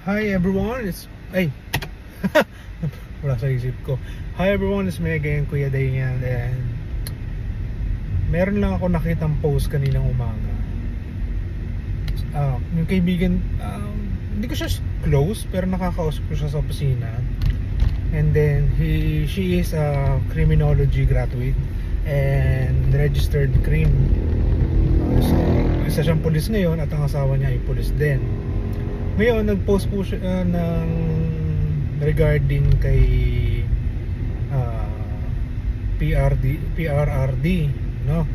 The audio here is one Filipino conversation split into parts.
Hi everyone, wala sa isip ko. Hi everyone, it's me again, Kuya Dayan. And meron lang ako nakitang post kaninang umaga. Yung kaibigan, hindi ko siya close, pero nakakausap ko siya sa opisina. And then she is a criminology graduate and registered crime. So, isa siyang pulis ngayon at ang asawa niya ay pulis din. Ngayon, nag-post po siya ng regarding kay PRRD, no?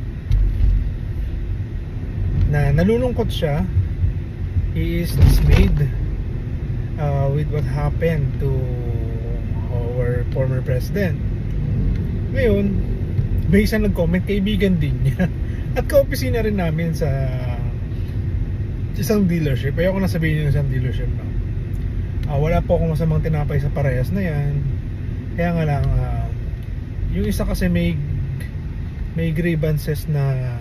Na nalulungkot siya. He is dismayed with what happened to our former president. Ngayon, may isang nag-comment, kaibigan din niya at ka-opisina rin namin sa isang dealership. Ayoko na sabihin yung isang dealership, no? Wala po akong masamang tinapay sa parehas na yan. Kaya nga lang, yung isa kasi may grievances na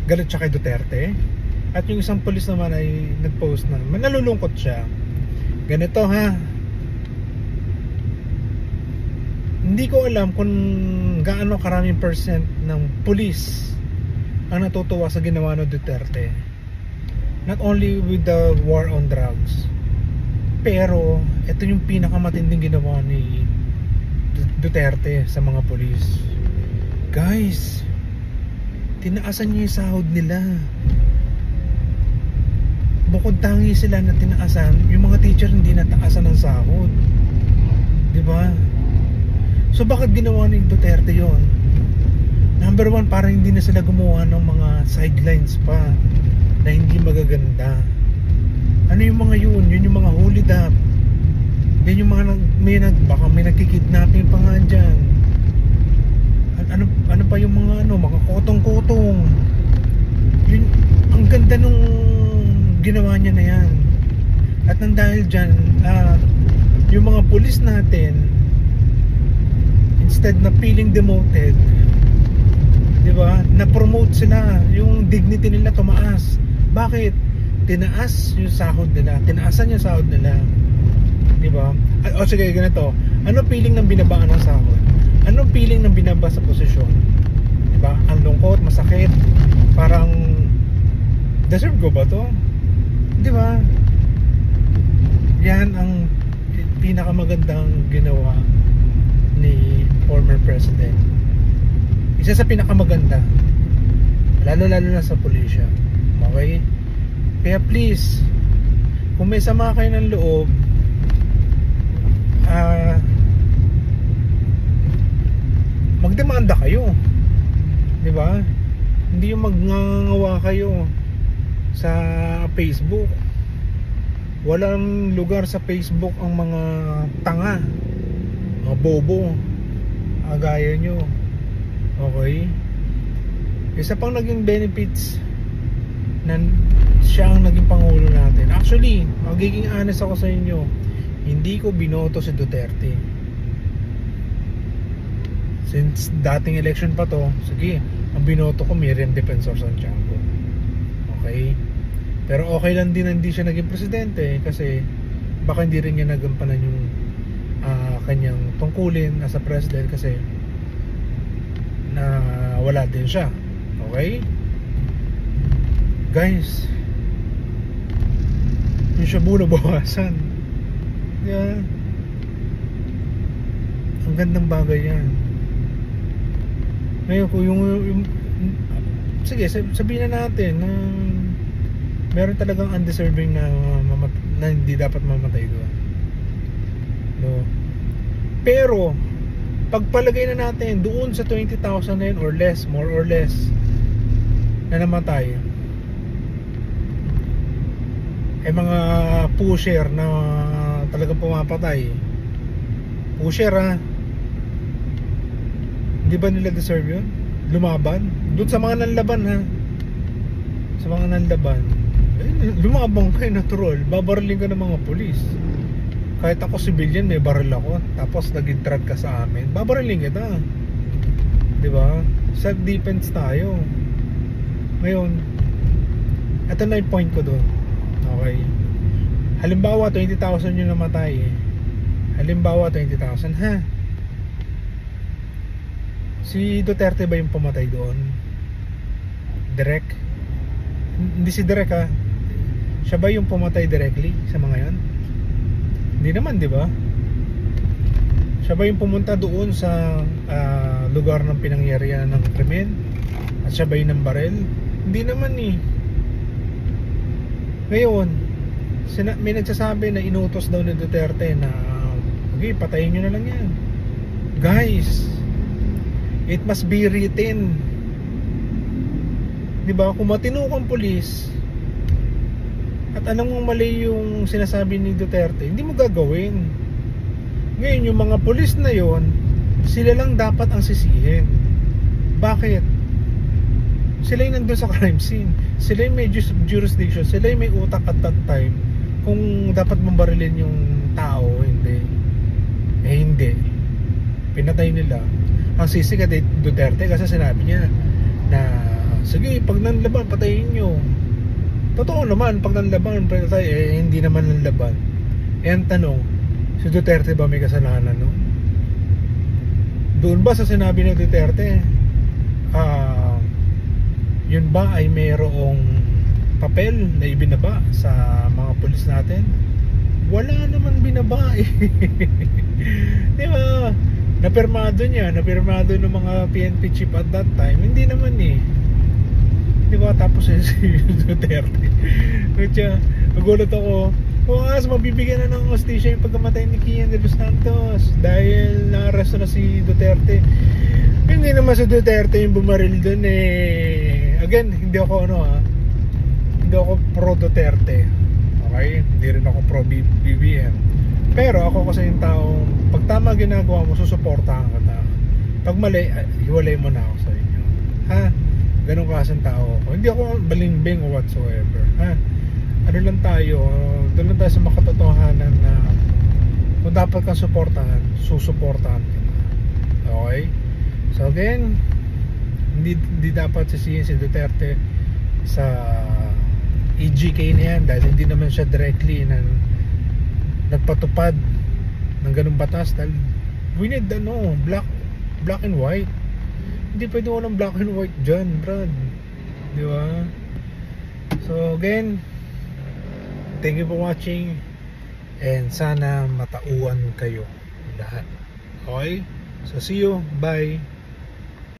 galit siya kay Duterte. At yung isang pulis naman ay nag-post na nalulungkot siya. Ganito ha, hindi ko alam kung gaano karaming percent ng pulis ang natutuwa sa ginawa ng Duterte. Not only with the war on drugs, pero ito yung pinakamatinding ginawa ni Duterte sa mga pulis. Guys, tinaasan niya yung sahod nila. Bukod tangi sila na tinaasan, yung mga teacher hindi nataasan ng sahod. Diba? So bakit ginawa ni Duterte yon? Number one, para hindi na sila gumawa ng mga sidelines pa na hindi magaganda. Ano yung mga yun? Yun yung mga hold up. Yan yung mga baka may nagkikidnapping pa nga dyan. Ano pa yung mga mga kotong-kotong. Yun, ang ganda nung ginawa niya na yan. At nang dahil dyan, yung mga pulis natin, instead na feeling demoted, diba, na-promote sila, yung dignity nila tumaas. Bakit? Tinaas yung sahod nila, tinaasan yung sahod nila, diba? O sige, ganito, ano feeling ng binabaan ng sahod? Anong feeling ng binaba sa posisyon? Diba? Ang lungkot, masakit, parang deserve ko ba to? Diba? Yan ang pinakamagandang ginawa ni former president. Isa sa pinakamaganda, lalo na sa pulisya. Okay? Kaya please, kung may sama kayo ng loob, magdemanda kayo, diba? Hindi yung magngangawa kayo sa Facebook. Walang lugar sa Facebook ang mga tanga, mga bobo, gaya nyo. Okay? Isa pang naging benefits na siya ang naging pangulo natin. Actually, magiging honest ako sa inyo, hindi ko binoto si Duterte. Since dating election pa to, sige, ang binoto ko Miriam Defensor Santiago. Okay? Pero okay lang din na hindi siya naging presidente kasi baka hindi rin niya nagampanan yung kanyang tungkulin as a president kasi na wala din siya. Okay? Guys, yung siya bunabawasan. Yeah. Ang gandang bagay yan. Ngayon kung yung sige, sabihin na natin na meron talagang undeserving na hindi dapat mamatay doon. No? Pero pagpalagay na natin doon sa 20,000 na yun or less, more or less, na namatay, mga pusher na talagang pumapatay, pusher hindi ba nila deserve yun? Lumaban? Doon sa mga nanlaban sa mga nanlaban, lumabang kayo natural, babaraling ka ng mga pulis. Kahit ako civilian, may baril ako, tapos nag-drag ka sa amin, babaraling kita. Diba? Self-defense tayo. Ngayon, ito na yung point ko doon. Okay. Halimbawa 20,000 yung namatay. Halimbawa 20,000 ha. Si Duterte ba yung pumatay doon? Direct? Hindi si Direct ha. Siya ba yung pumatay directly sa mga yan? Hindi naman, di ba? Siya ba yung pumunta doon sa lugar ng pinangyarihan ng krimen? At siya ba yung nambarel? Hindi naman eh. Ngayon, may nagsasabi na inutos daw ni Duterte na okay, patayin nyo na lang yan. Guys, it must be written. Diba? Kung matino kang pulis at anong mali yung sinasabi ni Duterte, hindi mo gagawin. Ngayon, yung mga pulis na yon, sila lang dapat ang sisihin. Bakit? Sila yung nandun sa crime scene. Sila yung may jurisdiction. Sila yung may utak at that time kung dapat mambarilin yung tao. Hindi. Hindi. Pinatay nila. Ang sisi kay Duterte kasi sinabi niya na sige, pag nanlaban, patayin nyo. Totoo naman, pag nanlaban, patay, hindi naman nanlaban. Ang tanong, si Duterte ba may kasalanan, no? Doon ba sa sinabi ni Duterte, yun ba ay mayroong papel na ibinaba sa mga pulis natin? Wala naman binaba eh. Di ba? Napirmado niya, napirmado ng mga PNP chief at that time. Hindi naman eh. Di ba? Tapos si Duterte. Kaya nagulat ako, mabibigyan na ng hostisya yung pagkamatay ni Kian de los Santos dahil na-arresto na si Duterte. Hindi naman si Duterte yung bumaril dun eh. Again, hindi ako hindi ako pro Duterte. Okay? Hindi rin ako pro BBM. Pero ako kasi yung taong pag tama ginagawa mo, susuportahan ka na. Pag mali, hiwalay mo na ako sa inyo. Ha? Ganun kasang tao ako. Hindi ako balimbing o whatsoever. Ha? Ano lang tayo, doon lang tayo sa makatotohanan na kung dapat kang suportahan, susuportahan ka na. Okay? So again, hindi dapat sisihin si Duterte sa EGK na yan dahil hindi naman siya directly nagpatupad ng ganung batas dahil we need black and white. Hindi pwede walang black and white dyan, Brad. Di ba? So again, thank you for watching and sana matauhan kayo lahat. Okay? So see you. Bye.